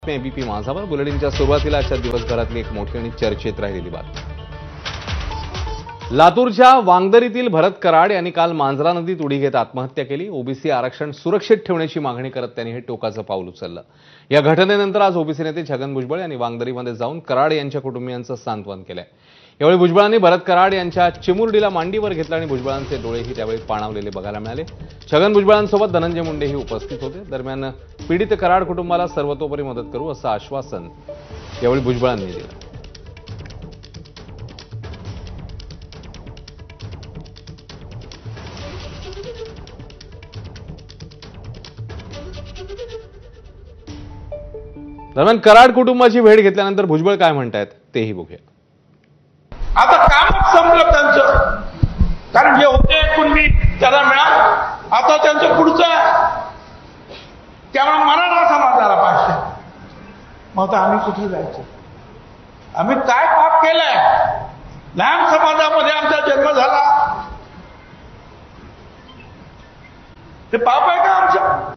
बातमी एबीपी माझावर. बुलेटिनच्या सुरुवातीला आजच्या दिवसभरातली एक मोठी आणि चर्चेत राहिलेली बातमी. लातूरच्या वांगदरीतील भरत कराड यांनी काल मांजरा नदीत उडी घेत आत्महत्या केली. ओबीसी आरक्षण सुरक्षित ठेवण्याची मागणी करत त्यांनी हे टोकाचं पाऊल उचललं. या घटनेनंतर आज ओबीसी नेते छगन भुजबळ यांनी वांगदरीमध्ये जाऊन कराड यांच्या कुटुंबियांचं सांत्वन केलंय. यावेळी भुजबळांनी भरत कराड यांच्या चिमुरडीला मांडीवर घेतलं आणि भुजबळांचे डोळेही त्यावेळी पाणावलेले बघायला मिळाले. छगन भुजबळांसोबत धनंजय मुंडेही उपस्थित होते. दरम्यान पीडित कराड कुटुंबाला सर्वतोपरी मदत करू असं आश्वासन यावेळी भुजबळांनी दिलं. दरम्यान कराड कुटुंबाची भेट घेतल्यानंतर भुजबळ काय म्हणतायत तेही बघूया. आता कामच संपलं त्यांचं, कारण जे होते कुणबी त्यांना मिळालं. आता त्यांचं पुढचं त्यामुळे मराठा समाज झाला पाहिजे. मग आता आम्ही कुठे जायचं? आम्ही काय पाप केलंय? लहान समाजामध्ये आमचा जन्म झाला, ते पाप आहे का आमचं?